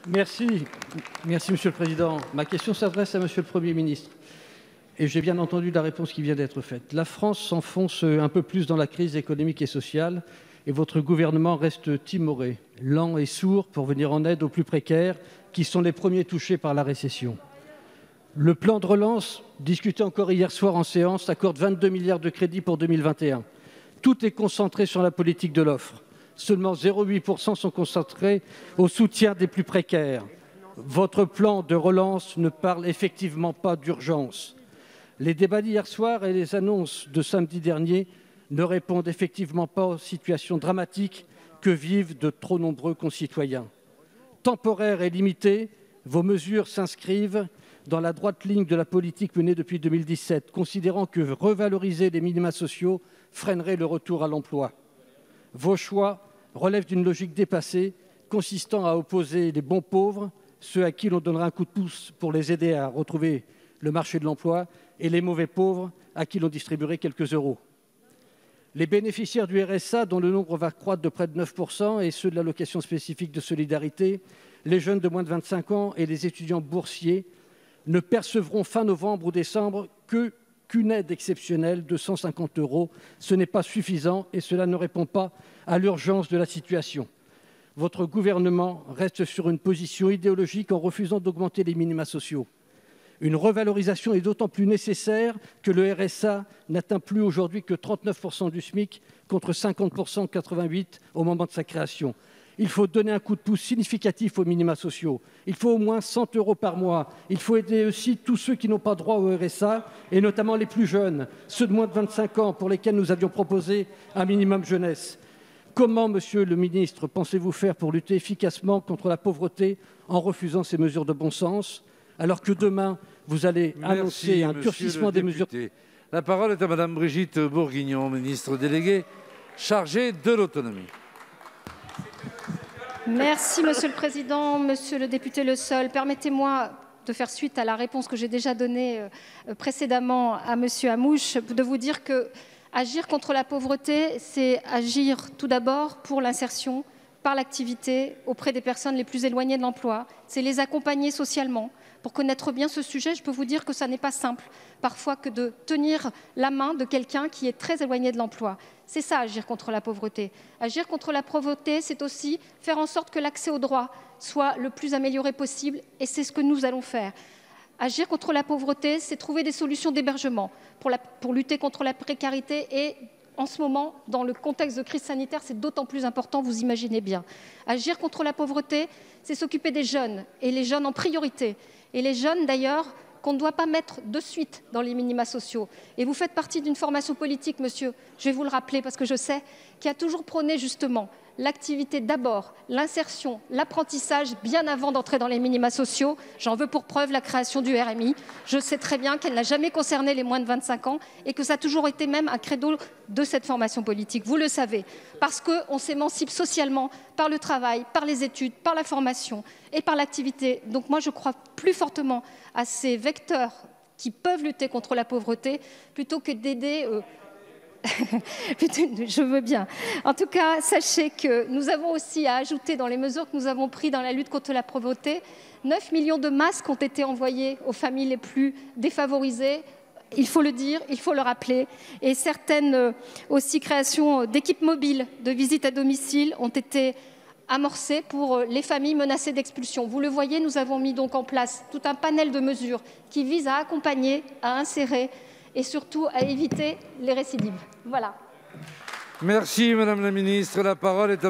Merci, Monsieur le Président. Ma question s'adresse à Monsieur le Premier ministre. Et j'ai bien entendu la réponse qui vient d'être faite. La France s'enfonce un peu plus dans la crise économique et sociale et votre gouvernement reste timoré, lent et sourd pour venir en aide aux plus précaires qui sont les premiers touchés par la récession. Le plan de relance, discuté encore hier soir en séance, accorde 22 milliards de crédits pour 2021. Tout est concentré sur la politique de l'offre. Seulement 0,8% sont concentrés au soutien des plus précaires. Votre plan de relance ne parle effectivement pas d'urgence. Les débats d'hier soir et les annonces de samedi dernier ne répondent effectivement pas aux situations dramatiques que vivent de trop nombreux concitoyens. Temporaires et limitées, vos mesures s'inscrivent dans la droite ligne de la politique menée depuis 2017, considérant que revaloriser les minima sociaux freinerait le retour à l'emploi. Vos choix relèvent d'une logique dépassée, consistant à opposer les bons pauvres, ceux à qui l'on donnera un coup de pouce pour les aider à retrouver le marché de l'emploi, et les mauvais pauvres, à qui l'on distribuerait quelques euros. Les bénéficiaires du RSA, dont le nombre va croître de près de 9%, et ceux de l'allocation spécifique de solidarité, les jeunes de moins de 25 ans et les étudiants boursiers, ne percevront fin novembre ou décembre qu'une aide exceptionnelle de 150 €. Ce n'est pas suffisant et cela ne répond pas à l'urgence de la situation. Votre gouvernement reste sur une position idéologique en refusant d'augmenter les minima sociaux. Une revalorisation est d'autant plus nécessaire que le RSA n'atteint plus aujourd'hui que 39% du SMIC contre 50% en 1988 au moment de sa création. Il faut donner un coup de pouce significatif aux minima sociaux. Il faut au moins 100 € par mois. Il faut aider aussi tous ceux qui n'ont pas droit au RSA, et notamment les plus jeunes, ceux de moins de 25 ans pour lesquels nous avions proposé un minimum jeunesse. Comment, Monsieur le ministre, pensez-vous faire pour lutter efficacement contre la pauvreté en refusant ces mesures de bon sens, alors que demain, vous allez annoncer un durcissement des mesures. La parole est à Madame Brigitte Bourguignon, ministre déléguée chargée de l'autonomie. Merci, Monsieur le Président. Monsieur le député Le Seul, permettez-moi de faire suite à la réponse que j'ai déjà donnée précédemment à Monsieur Hamouche, de vous dire que agir contre la pauvreté, c'est agir tout d'abord pour l'insertion par l'activité auprès des personnes les plus éloignées de l'emploi. C'est les accompagner socialement. Pour connaître bien ce sujet, je peux vous dire que ça n'est pas simple, parfois, que de tenir la main de quelqu'un qui est très éloigné de l'emploi. C'est ça, agir contre la pauvreté. Agir contre la pauvreté, c'est aussi faire en sorte que l'accès aux droits soit le plus amélioré possible, et c'est ce que nous allons faire. Agir contre la pauvreté, c'est trouver des solutions d'hébergement pour lutter contre la précarité, et en ce moment, dans le contexte de crise sanitaire, c'est d'autant plus important, vous imaginez bien. Agir contre la pauvreté, c'est s'occuper des jeunes, et les jeunes en priorité. Et les jeunes, d'ailleurs, qu'on ne doit pas mettre de suite dans les minima sociaux. Et vous faites partie d'une formation politique, monsieur, je vais vous le rappeler parce que je sais, qui a toujours prôné justement l'activité d'abord, l'insertion, l'apprentissage, bien avant d'entrer dans les minima sociaux. J'en veux pour preuve la création du RMI. Je sais très bien qu'elle n'a jamais concerné les moins de 25 ans et que ça a toujours été même un credo de cette formation politique. Vous le savez, parce qu'on s'émancipe socialement par le travail, par les études, par la formation et par l'activité. Donc moi, je crois plus fortement à ces vecteurs qui peuvent lutter contre la pauvreté plutôt que d'aider... Je veux bien. En tout cas, sachez que nous avons aussi à ajouter dans les mesures que nous avons prises dans la lutte contre la pauvreté, 9 millions de masques ont été envoyés aux familles les plus défavorisées. Il faut le dire, il faut le rappeler. Et certaines aussi créations d'équipes mobiles de visite à domicile ont été amorcées pour les familles menacées d'expulsion. Vous le voyez, nous avons mis donc en place tout un panel de mesures qui visent à accompagner, à insérer et surtout à éviter les récidives. Voilà. Merci Madame la Ministre. La parole est à